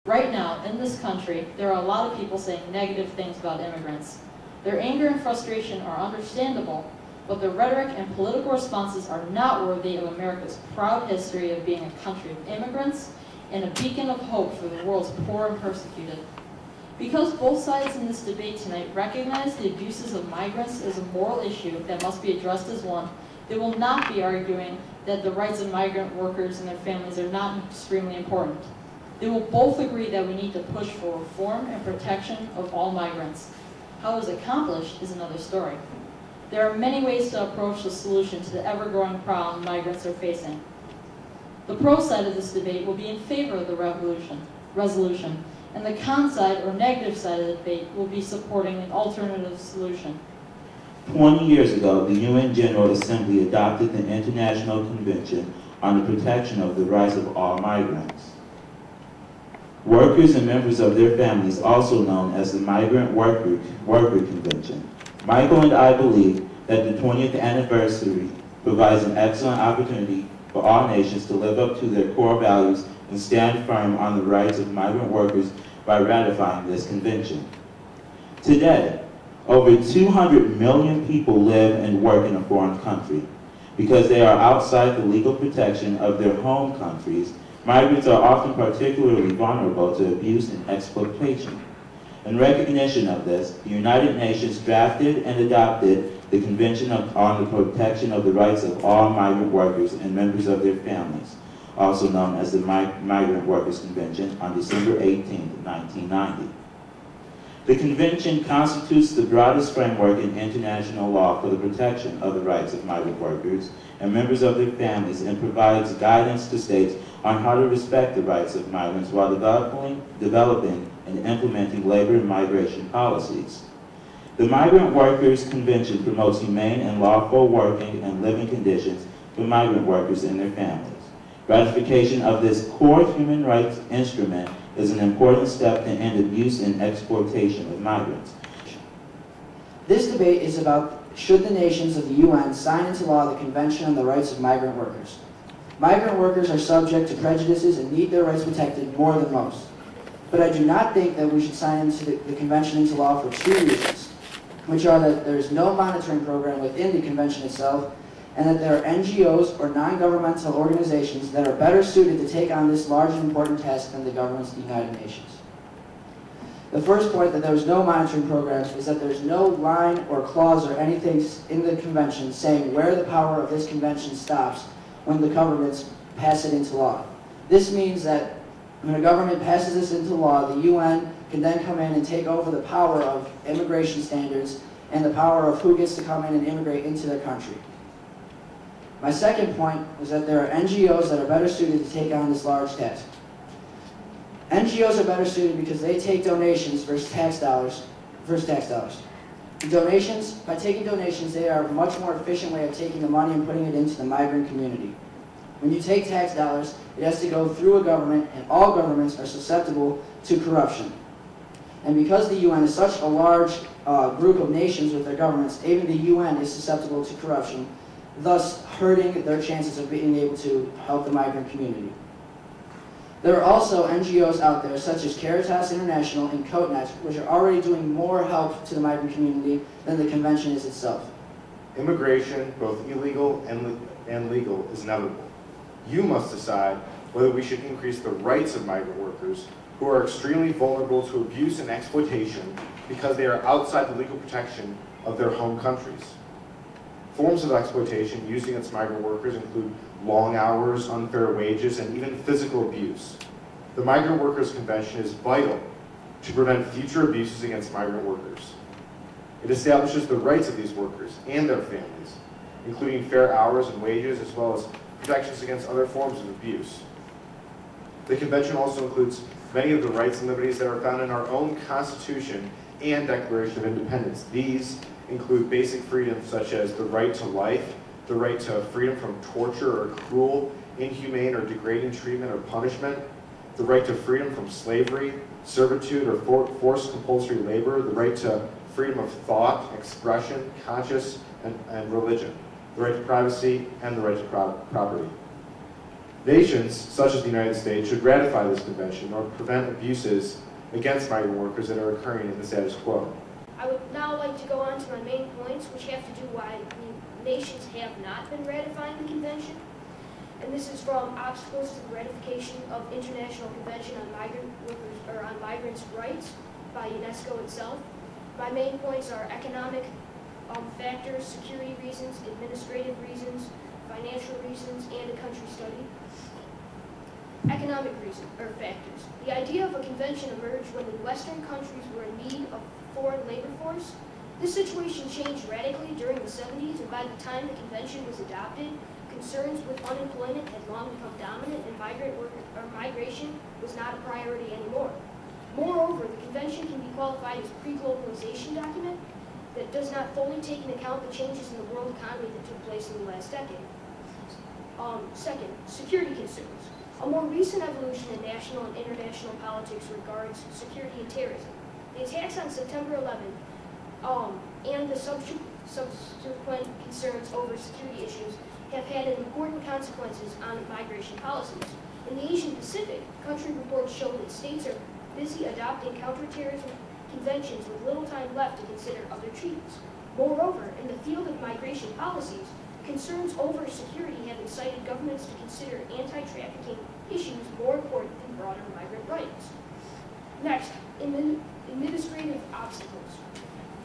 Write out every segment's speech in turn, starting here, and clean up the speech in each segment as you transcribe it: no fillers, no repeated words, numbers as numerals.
Right now, in this country, there are a lot of people saying negative things about immigrants. Their anger and frustration are understandable, but their rhetoric and political responses are not worthy of America's proud history of being a country of immigrants and a beacon of hope for the world's poor and persecuted. Because both sides in this debate tonight recognize the abuses of migrants as a moral issue that must be addressed as one, they will not be arguing that the rights of migrant workers and their families are not extremely important. They will both agree that we need to push for reform and protection of all migrants. How it is accomplished is another story. There are many ways to approach the solution to the ever-growing problem migrants are facing. The pro side of this debate will be in favor of the resolution, and the con side or negative side of the debate will be supporting an alternative solution. 20 years ago, the UN General Assembly adopted the International Convention on the Protection of the Rights of All Migrants. Workers and members of their families, also known as the Migrant Worker Convention. Michael and I believe that the 20th anniversary provides an excellent opportunity for all nations to live up to their core values and stand firm on the rights of migrant workers by ratifying this convention. Today, over 200 million people live and work in a foreign country. Because they are outside the legal protection of their home countries, migrants are often particularly vulnerable to abuse and exploitation. In recognition of this, the United Nations drafted and adopted the Convention on the Protection of the Rights of All Migrant Workers and Members of Their Families, also known as the Migrant Workers Convention, on December 18, 1990. The Convention constitutes the broadest framework in international law for the protection of the rights of migrant workers and members of their families and provides guidance to states on how to respect the rights of migrants while developing and implementing labor and migration policies. The Migrant Workers Convention promotes humane and lawful working and living conditions for migrant workers and their families. Ratification of this core human rights instrument is an important step to end abuse and exploitation of migrants. This debate is about should the nations of the UN sign into law the Convention on the Rights of Migrant Workers. Migrant workers are subject to prejudices and need their rights protected more than most. But I do not think that we should sign into the Convention into law for two reasons, which are that there is no monitoring program within the Convention itself, and that there are NGOs or non-governmental organizations that are better suited to take on this large and important task than the governments of the United Nations. The first point, that there is no monitoring program, is that there is no line or clause or anything in the Convention saying where the power of this Convention stops when the governments pass it into law. This means that when a government passes this into law, the UN can then come in and take over the power of immigration standards and the power of who gets to come in and immigrate into their country. My second point is that there are NGOs that are better suited to take on this large task. NGOs are better suited because they take donations versus tax dollars. Donations, by taking donations, they are a much more efficient way of taking the money and putting it into the migrant community. When you take tax dollars, it has to go through a government, and all governments are susceptible to corruption. And because the UN is such a large group of nations with their governments, even the UN is susceptible to corruption, thus hurting their chances of being able to help the migrant community. There are also NGOs out there, such as Caritas International and COTNET, which are already doing more help to the migrant community than the convention is itself. Immigration, both illegal and legal, is inevitable. You must decide whether we should increase the rights of migrant workers who are extremely vulnerable to abuse and exploitation because they are outside the legal protection of their home countries. Forms of exploitation used against migrant workers include long hours, unfair wages, and even physical abuse. The Migrant Workers Convention is vital to prevent future abuses against migrant workers. It establishes the rights of these workers and their families, including fair hours and wages, as well as protections against other forms of abuse. The Convention also includes many of the rights and liberties that are found in our own Constitution and Declaration of Independence. These include basic freedoms such as the right to life, the right to freedom from torture or cruel, inhumane, or degrading treatment or punishment, the right to freedom from slavery, servitude, or forced compulsory labor, the right to freedom of thought, expression, conscience, and religion, the right to privacy, and the right to property. Nations, such as the United States, should ratify this convention or prevent abuses against migrant workers that are occurring in the status quo. I would now like to go on to my main points, which have to do why nations have not been ratifying the convention. And this is from obstacles to the ratification of International Convention on Migrants' Rights by UNESCO itself. My main points are economic factors, security reasons, administrative reasons, financial reasons, and a country study. Economic factors. The idea of a convention emerged when the Western countries were in need of foreign labor force. This situation changed radically during the 70s, and by the time the convention was adopted, concerns with unemployment had long become dominant, and migration was not a priority anymore. Moreover, the convention can be qualified as a pre-globalization document that does not fully take into account the changes in the world economy that took place in the last decade. Second, security concerns. A more recent evolution in national and international politics regards security and terrorism. The attacks on September 11 and the subsequent concerns over security issues have had important consequences on migration policies. In the Asian Pacific, country reports show that states are busy adopting counterterrorism conventions with little time left to consider other treaties. Moreover, in the field of migration policies, concerns over security have incited governments to consider anti-trafficking issues more important than broader migrant rights. Next, administrative obstacles.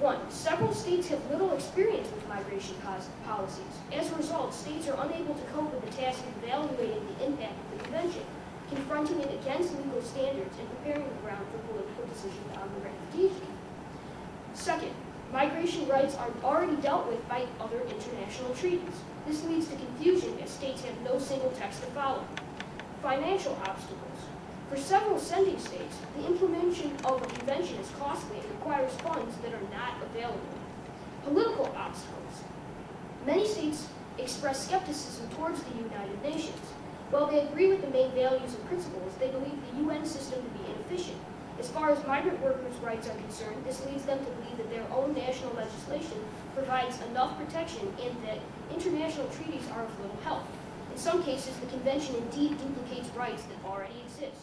1. Several states have little experience with migration policies. As a result, states are unable to cope with the task of evaluating the impact of the convention, confronting it against legal standards, and preparing the ground for political decisions on the ratification. Second, migration rights are already dealt with by other international treaties. This leads to confusion as states have no single text to follow. Financial obstacles. For several sending states, the implementation of a convention is costly and requires funds that are not available. Political obstacles. Many states express skepticism towards the United Nations. While they agree with the main values and principles, they believe the UN system to be inefficient. As far as migrant workers' rights are concerned, this leads them to believe that their own national legislation provides enough protection and that international treaties are of little help. In some cases, the convention indeed duplicates rights that already exist.